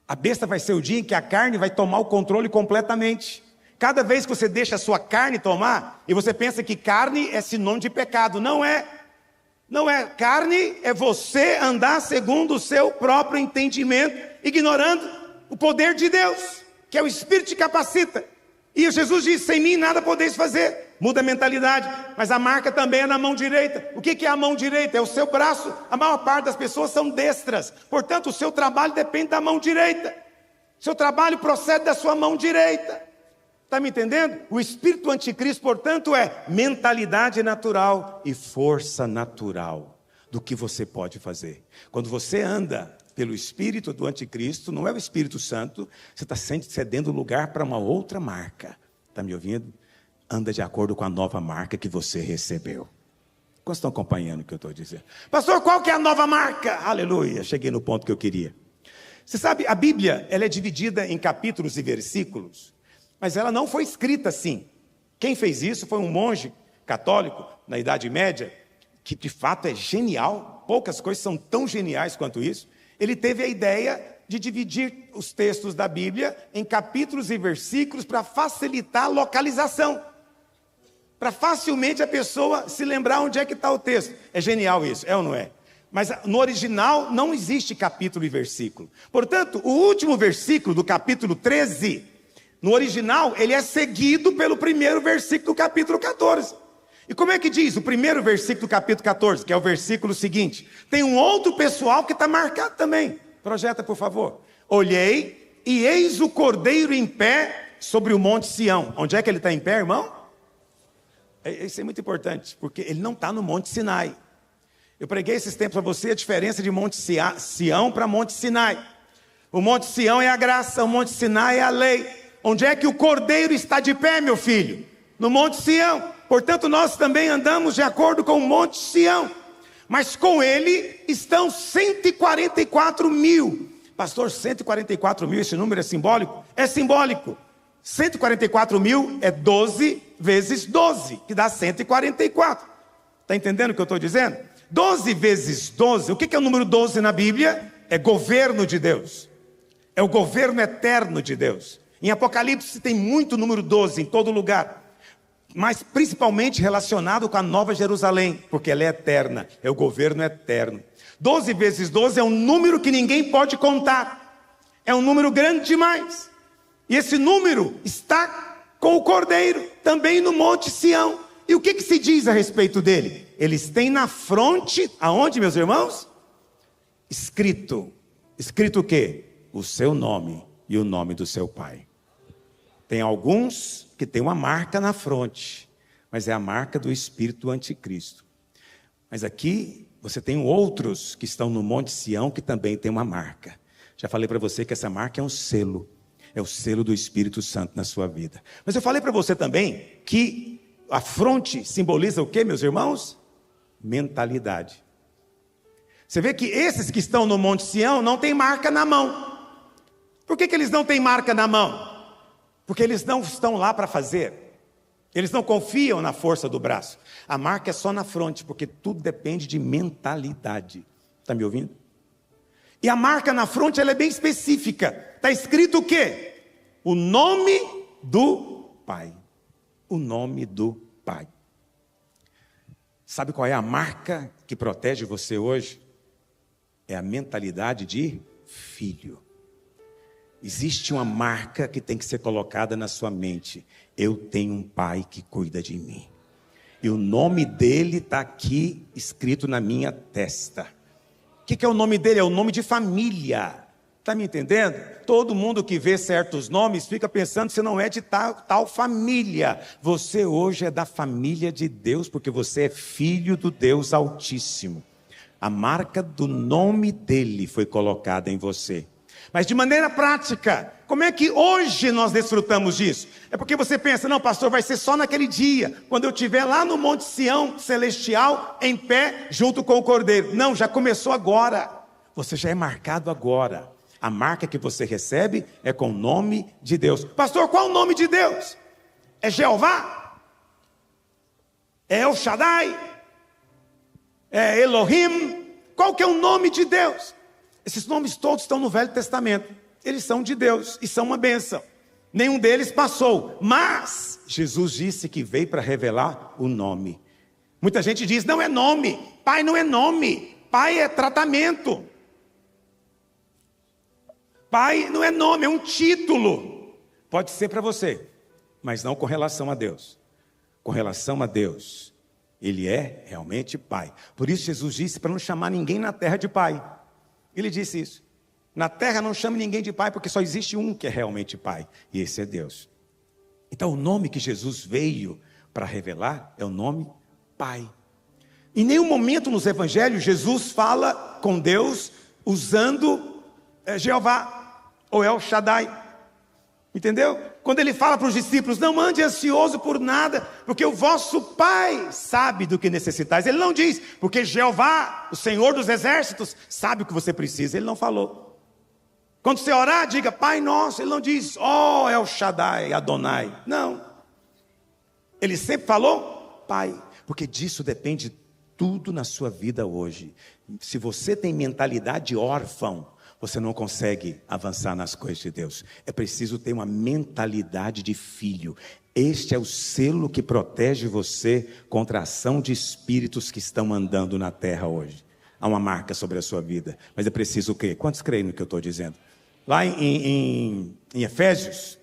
S1: A besta vai ser o dia em que a carne vai tomar o controle completamente. Cada vez que você deixa a sua carne tomar, e você pensa que carne é sinônimo de pecado. Não é. Não é. Carne é você andar segundo o seu próprio entendimento, ignorando o poder de Deus, que é o Espírito que capacita. E Jesus disse, sem mim nada podeis fazer. Muda a mentalidade. Mas a marca também é na mão direita. O que é a mão direita? É o seu braço. A maior parte das pessoas são destras. Portanto, o seu trabalho depende da mão direita. Seu trabalho procede da sua mão direita. Está me entendendo? O espírito anticristo, portanto, é mentalidade natural e força natural do que você pode fazer. Quando você anda pelo espírito do anticristo, não é o Espírito Santo, você está cedendo lugar para uma outra marca. Está me ouvindo? Anda de acordo com a nova marca que você recebeu. Quantos estão acompanhando o que eu estou dizendo? Pastor, qual que é a nova marca? Aleluia, cheguei no ponto que eu queria. Você sabe, a Bíblia ela é dividida em capítulos e versículos, mas ela não foi escrita assim. Quem fez isso foi um monge católico, na Idade Média, que de fato é genial. Poucas coisas são tão geniais quanto isso. Ele teve a ideia de dividir os textos da Bíblia em capítulos e versículos para facilitar a localização. Para facilmente a pessoa se lembrar onde é que está o texto. É genial isso, é ou não é? Mas no original não existe capítulo e versículo. Portanto, o último versículo do capítulo 13, no original, ele é seguido pelo primeiro versículo do capítulo 14. E como é que diz o primeiro versículo do capítulo 14, que é o versículo seguinte? Tem um outro pessoal que está marcado também. Projeta, por favor. Olhei e eis o Cordeiro em pé sobre o monte Sião. Onde é que ele está em pé, irmão? Isso é muito importante, porque ele não está no monte Sinai. Eu preguei esses tempos para você a diferença de monte Sião para monte Sinai. O monte Sião é a graça, o monte Sinai é a lei. Onde é que o Cordeiro está de pé, meu filho? No monte Sião. Portanto, nós também andamos de acordo com o monte Sião. Mas com ele estão 144 mil. Pastor, 144 mil, esse número é simbólico? É simbólico. 144 mil é 12 vezes 12, que dá 144. Está entendendo o que eu estou dizendo? 12 vezes 12, o que é o número 12 na Bíblia? É governo de Deus. É o governo eterno de Deus. Em Apocalipse tem muito número 12 em todo lugar. Mas principalmente relacionado com a Nova Jerusalém, porque ela é eterna, é o governo eterno. 12 vezes 12 é um número que ninguém pode contar. É um número grande demais. E esse número está com o Cordeiro, também no Monte Sião. E o que se diz a respeito dele? Eles têm na fronte, aonde, meus irmãos? Escrito. Escrito o quê? O seu nome e o nome do seu pai. Tem alguns que tem uma marca na fronte, mas é a marca do espírito anticristo. Mas aqui você tem outros que estão no Monte Sião que também tem uma marca. Já falei para você que essa marca é um selo, é o selo do Espírito Santo na sua vida. Mas eu falei para você também que a fronte simboliza o quê, meus irmãos? Mentalidade. Você vê que esses que estão no Monte Sião não têm marca na mão. Por que eles não têm marca na mão? Porque eles não estão lá para fazer. Eles não confiam na força do braço. A marca é só na fronte, porque tudo depende de mentalidade. Está me ouvindo? E a marca na fronte ela é bem específica. Está escrito o quê? O nome do Pai. O nome do Pai. Sabe qual é a marca que protege você hoje? É a mentalidade de filho. Existe uma marca que tem que ser colocada na sua mente. Eu tenho um pai que cuida de mim. E o nome dele está aqui escrito na minha testa. O que é o nome dele? É o nome de família. Está me entendendo? Todo mundo que vê certos nomes fica pensando que você não é de tal família. Você hoje é da família de Deus, porque você é filho do Deus Altíssimo. A marca do nome dele foi colocada em você. Mas de maneira prática, como é que hoje nós desfrutamos disso? É porque você pensa, não, pastor, vai ser só naquele dia, quando eu estiver lá no Monte Sião celestial, em pé, junto com o Cordeiro. Não, já começou agora. Você já é marcado agora. A marca que você recebe é com o nome de Deus. Pastor, qual o nome de Deus? É Jeová? É El Shaddai? É Elohim? Qual que é o nome de Deus? Esses nomes todos estão no Velho Testamento. Eles são de Deus e são uma bênção. Nenhum deles passou, mas Jesus disse que veio para revelar o nome. Muita gente diz, não é nome, pai não é nome, pai é tratamento. Pai não é nome, é um título. Pode ser para você, mas não com relação a Deus. Com relação a Deus, Ele é realmente pai. Por isso Jesus disse para não chamar ninguém na terra de pai. Ele disse isso. Na terra não chame ninguém de pai, porque só existe um que é realmente pai, e esse é Deus. Então o nome que Jesus veio para revelar é o nome Pai. Em nenhum momento nos evangelhos Jesus fala com Deus usando Jeová ou El Shaddai. Entendeu? Quando ele fala para os discípulos, não ande ansioso por nada, porque o vosso Pai sabe do que necessitais. Ele não diz, porque Jeová, o Senhor dos exércitos, sabe o que você precisa. Ele não falou. Quando você orar, diga Pai Nosso. Ele não diz, oh El Shaddai, Adonai. Não. Ele sempre falou Pai, porque disso depende tudo na sua vida hoje. Se você tem mentalidade de órfão, você não consegue avançar nas coisas de Deus. É preciso ter uma mentalidade de filho. Este é o selo que protege você contra a ação de espíritos que estão andando na terra hoje. Há uma marca sobre a sua vida, mas é preciso o quê? Quantos creem no que eu estou dizendo? Lá em Efésios,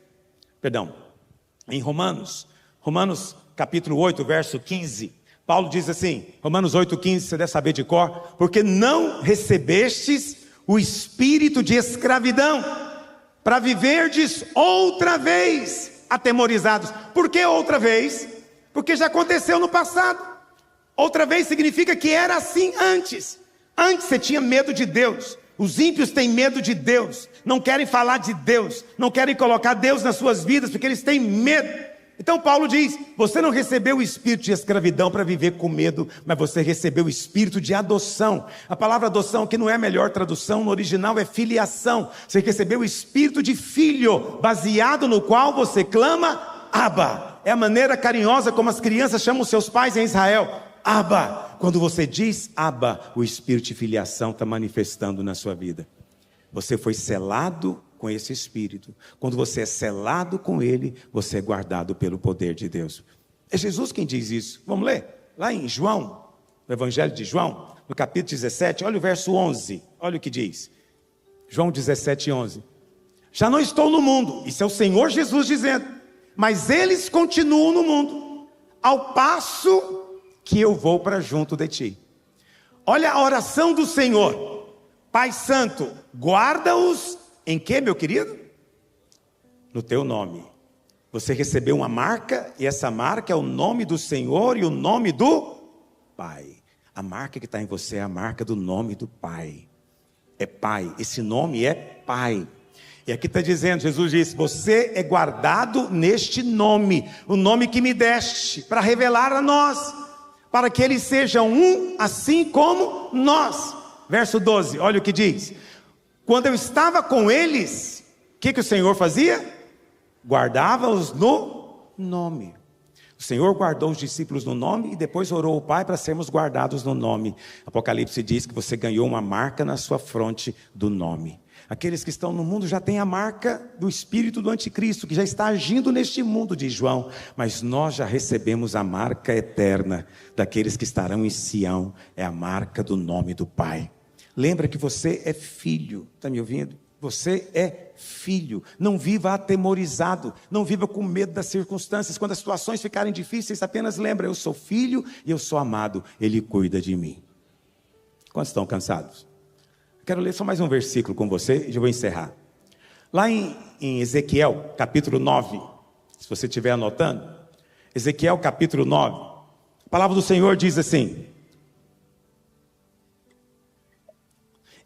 S1: em Romanos capítulo 8, verso 15, Paulo diz assim, Romanos 8, 15, você deve saber de cor, porque não recebestes o espírito de escravidão, para viverdes outra vez atemorizados. Por que outra vez? Porque já aconteceu no passado. Outra vez significa que era assim antes. Antes você tinha medo de Deus. Os ímpios têm medo de Deus, não querem falar de Deus, não querem colocar Deus nas suas vidas, porque eles têm medo. Então Paulo diz, você não recebeu o espírito de escravidão para viver com medo, mas você recebeu o espírito de adoção. A palavra adoção, que não é a melhor tradução, no original é filiação. Você recebeu o espírito de filho, baseado no qual você clama, Abba. É a maneira carinhosa como as crianças chamam seus pais em Israel, Abba. Quando você diz Abba, o espírito de filiação está manifestando na sua vida. Você foi selado com esse espírito. Quando você é selado com ele, você é guardado pelo poder de Deus. É Jesus quem diz isso. Vamos ler? Lá em João, no Evangelho de João, no capítulo 17, olha o verso 11. Olha o que diz. João 17, 11. Já não estou no mundo. Isso é o Senhor Jesus dizendo. Mas eles continuam no mundo, ao passo que eu vou para junto de ti. Olha a oração do Senhor. Pai Santo, guarda-os em que, meu querido? No teu nome. Você recebeu uma marca, e essa marca é o nome do Senhor e o nome do Pai. A marca que está em você é a marca do nome do Pai. É Pai, esse nome é Pai. E aqui está dizendo, Jesus disse, você é guardado neste nome, o nome que me deste, para revelar a nós, para que eles sejam um, assim como nós. Verso 12, olha o que diz. Quando eu estava com eles, o que o Senhor fazia? Guardava-os no nome. O Senhor guardou os discípulos no nome e depois orou ao Pai para sermos guardados no nome. Apocalipse diz que você ganhou uma marca na sua fronte do nome. Aqueles que estão no mundo já têm a marca do espírito do anticristo, que já está agindo neste mundo, diz João. Mas nós já recebemos a marca eterna daqueles que estarão em Sião. É a marca do nome do Pai. Lembra que você é filho, está me ouvindo? Você é filho, não viva atemorizado, não viva com medo das circunstâncias. Quando as situações ficarem difíceis, apenas lembra, eu sou filho e eu sou amado, Ele cuida de mim. Quantos estão cansados? Quero ler só mais um versículo com você e já vou encerrar. Lá em Ezequiel, capítulo 9, se você estiver anotando, Ezequiel capítulo 9, a palavra do Senhor diz assim,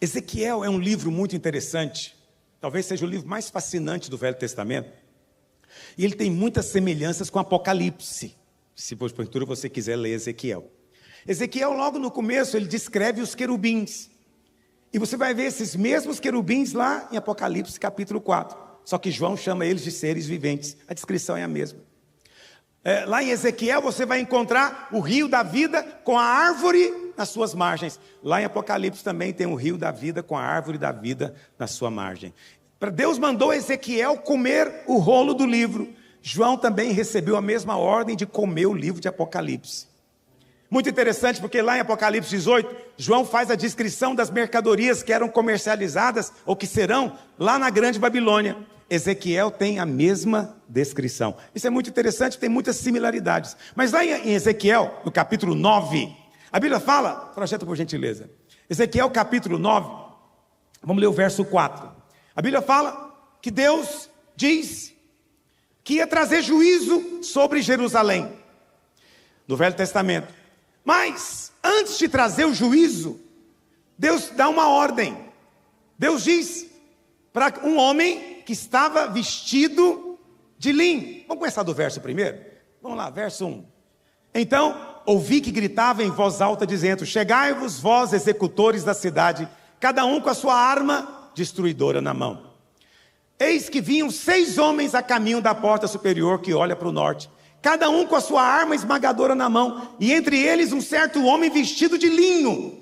S1: Ezequiel é um livro muito interessante, talvez seja o livro mais fascinante do Velho Testamento, e ele tem muitas semelhanças com Apocalipse, se porventura você quiser ler Ezequiel. Ezequiel logo no começo ele descreve os querubins, E você vai ver esses mesmos querubins lá em Apocalipse capítulo 4. Só que João chama eles de seres viventes. A descrição é a mesma. Lá em Ezequiel você vai encontrar o rio da vida com a árvore nas suas margens. Lá em Apocalipse também tem o rio da vida com a árvore da vida na sua margem. Deus mandou Ezequiel comer o rolo do livro. João também recebeu a mesma ordem de comer o livro de Apocalipse. Muito interessante, porque lá em Apocalipse 18, João faz a descrição das mercadorias que eram comercializadas, ou que serão, lá na Grande Babilônia. Ezequiel tem a mesma descrição. Isso é muito interessante, tem muitas similaridades. Mas lá em Ezequiel, no capítulo 9, a Bíblia fala, projeta por gentileza, Ezequiel capítulo 9, vamos ler o verso 4. A Bíblia fala que Deus diz que ia trazer juízo sobre Jerusalém, no Velho Testamento. Mas, antes de trazer o juízo, Deus dá uma ordem. Deus diz para um homem que estava vestido de linho. Vamos começar do verso primeiro? Vamos lá, verso 1. Então, ouvi que gritava em voz alta, dizendo: chegai-vos, vós, executores da cidade, cada um com a sua arma destruidora na mão. Eis que vinham 6 homens a caminho da porta superior que olha para o norte, cada um com a sua arma esmagadora na mão, e entre eles um certo homem vestido de linho.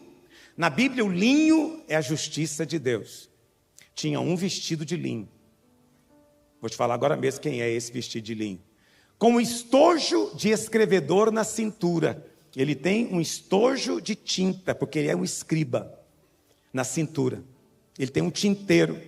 S1: Na Bíblia, o linho é a justiça de Deus. Tinha um vestido de linho. Vou te falar agora mesmo quem é esse vestido de linho. Com um estojo de escrevedor na cintura. Ele tem um estojo de tinta, porque ele é um escriba, na cintura. Ele tem um tinteiro.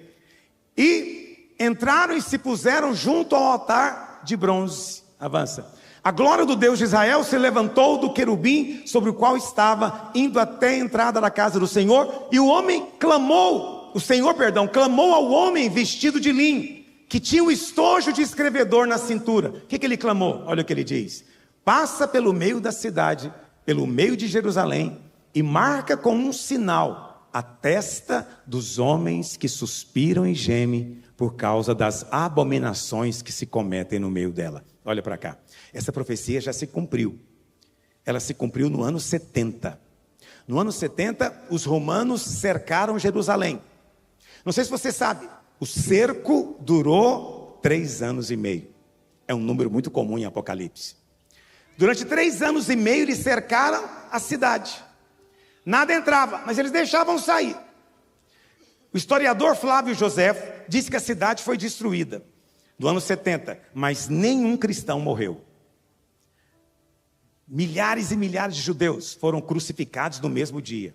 S1: E entraram e se puseram junto ao altar de bronze. Avança. A glória do Deus de Israel se levantou do querubim sobre o qual estava, indo até a entrada da casa do Senhor, e o Senhor clamou ao homem vestido de linho, que tinha o estojo de escrevedor na cintura. O que ele clamou? Olha o que ele diz: passa pelo meio da cidade, pelo meio de Jerusalém, e marca com um sinal a testa dos homens que suspiram e gemem por causa das abominações que se cometem no meio dela. Olha para cá, essa profecia já se cumpriu. Ela se cumpriu no ano 70. No ano 70, os romanos cercaram Jerusalém. Não sei se você sabe, o cerco durou 3 anos e meio. É um número muito comum em Apocalipse. Durante 3 anos e meio eles cercaram a cidade. Nada entrava, mas eles deixavam sair. O historiador Flávio Joséfo diz que a cidade foi destruída no ano 70, mas nenhum cristão morreu. Milhares e milhares de judeus foram crucificados no mesmo dia,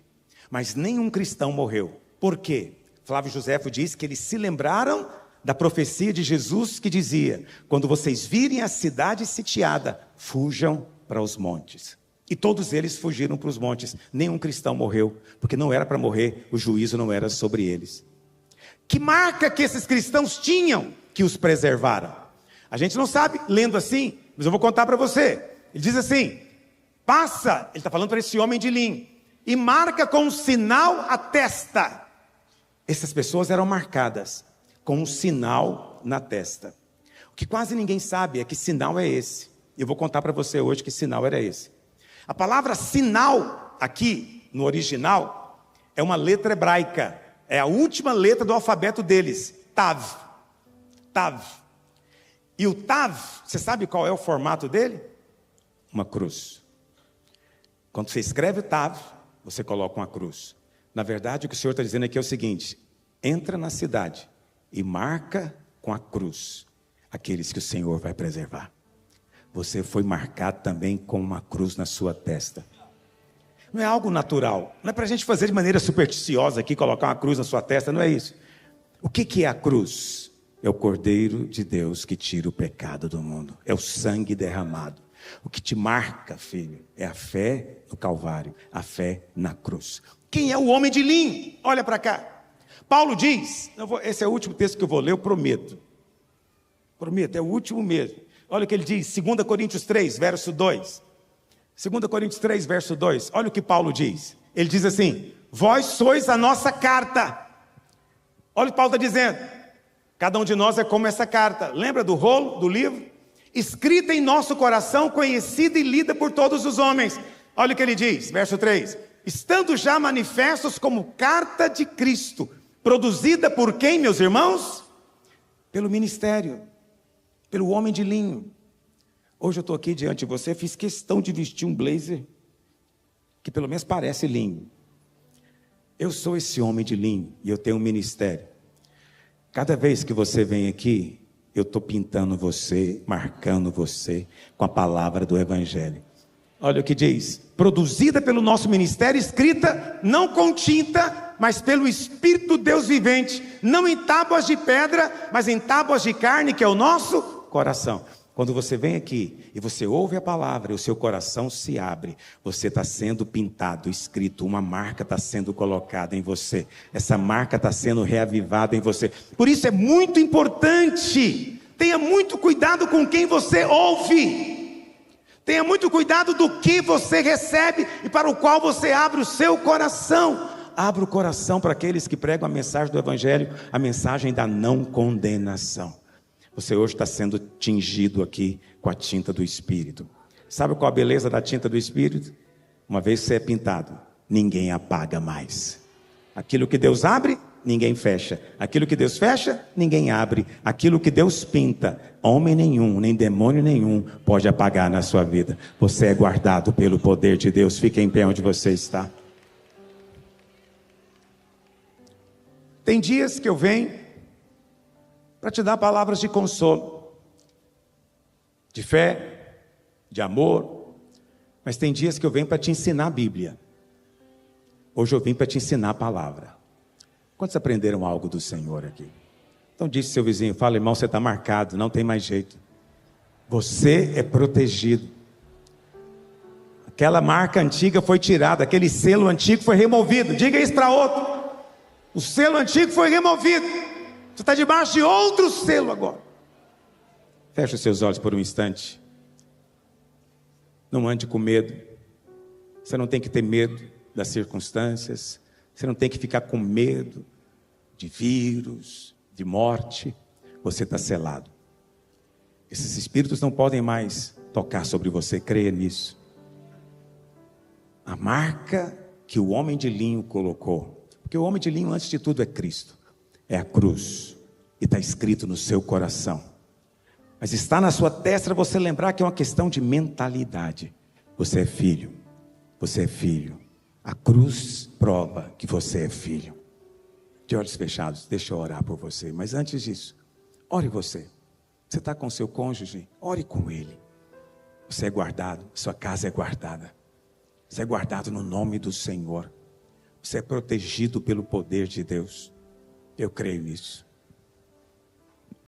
S1: mas nenhum cristão morreu. Por quê? Flávio Joséfo diz que eles se lembraram da profecia de Jesus que dizia: quando vocês virem a cidade sitiada, fujam para os montes. E todos eles fugiram para os montes. Nenhum cristão morreu, porque não era para morrer, o juízo não era sobre eles. Que marca que esses cristãos tinham que os preservaram? A gente não sabe, lendo assim, mas eu vou contar para você. Ele diz assim: passa, ele está falando para esse homem de linho, e marca com um sinal a testa. Essas pessoas eram marcadas com um sinal na testa. O que quase ninguém sabe é que sinal é esse. Eu vou contar para você hoje que sinal era esse. A palavra sinal, aqui no original, é uma letra hebraica. É a última letra do alfabeto deles, Tav. Tav. E o Tav, você sabe qual é o formato dele? Uma cruz. Quando você escreve o Tav, você coloca uma cruz. Na verdade, o que o Senhor está dizendo aqui é o seguinte: entra na cidade e marca com a cruz aqueles que o Senhor vai preservar. Você foi marcado também com uma cruz na sua testa. Não é algo natural, não é para a gente fazer de maneira supersticiosa aqui, colocar uma cruz na sua testa, não é isso. O que é a cruz? É o Cordeiro de Deus que tira o pecado do mundo, é o sangue derramado. O que te marca, filho, é a fé no Calvário, a fé na cruz. Quem é o homem de linho? Olha para cá. Paulo diz, esse é o último texto que eu vou ler, eu prometo. Prometo, é o último mesmo. Olha o que ele diz, 2 Coríntios 3, verso 2. 2 Coríntios 3, verso 2. Olha o que Paulo diz. Ele diz assim: vós sois a nossa carta. Olha o que Paulo está dizendo. Cada um de nós é como essa carta. Lembra do rolo, do livro? Escrita em nosso coração, conhecida e lida por todos os homens. Olha o que ele diz, verso 3. estando já manifestos como carta de Cristo, produzida por quem, meus irmãos? Pelo ministério, pelo homem de linho. Hoje eu estou aqui diante de você, fiz questão de vestir um blazer, que pelo menos parece linho. Eu sou esse homem de linho, e eu tenho um ministério. Cada vez que você vem aqui, eu estou pintando você, marcando você, com a palavra do Evangelho. Olha o que diz: produzida pelo nosso ministério, escrita não com tinta, mas pelo Espírito do Deus vivente, não em tábuas de pedra, mas em tábuas de carne, que é o nosso coração. Quando você vem aqui e você ouve a palavra e o seu coração se abre, você está sendo pintado, escrito, uma marca está sendo colocada em você. Essa marca está sendo reavivada em você. Por isso é muito importante, tenha muito cuidado com quem você ouve. Tenha muito cuidado do que você recebe e para o qual você abre o seu coração. Abra o coração para aqueles que pregam a mensagem do Evangelho, a mensagem da não condenação. Você hoje está sendo tingido aqui com a tinta do Espírito. Sabe qual a beleza da tinta do Espírito? Uma vez que você é pintado, ninguém apaga mais. Aquilo que Deus abre, ninguém fecha. Aquilo que Deus fecha, ninguém abre. Aquilo que Deus pinta, homem nenhum, nem demônio nenhum pode apagar na sua vida. Você é guardado pelo poder de Deus. Fique em pé onde você está. Tem dias que eu venho para te dar palavras de consolo, de fé, de amor, mas tem dias que eu venho para te ensinar a Bíblia. Hoje eu vim para te ensinar a palavra. Quantos aprenderam algo do Senhor aqui? Então disse seu vizinho, fala, irmão, você está marcado, não tem mais jeito. Você é protegido. Aquela marca antiga foi tirada, aquele selo antigo foi removido. Diga isso para outro. O selo antigo foi removido. Você está debaixo de outro selo agora. Feche os seus olhos por um instante. Não ande com medo. Você não tem que ter medo das circunstâncias. Você não tem que ficar com medo de vírus, de morte. Você está selado. Esses espíritos não podem mais tocar sobre você. Creia nisso. A marca que o homem de linho colocou. Porque o homem de linho, antes de tudo, é Cristo. É a cruz, e está escrito no seu coração, mas está na sua testa você lembrar que é uma questão de mentalidade. Você é filho, você é filho, a cruz prova que você é filho. De olhos fechados, deixa eu orar por você, mas antes disso, ore você está com seu cônjuge, ore com ele. Você é guardado, sua casa é guardada, você é guardado no nome do Senhor, você é protegido pelo poder de Deus. Eu creio nisso.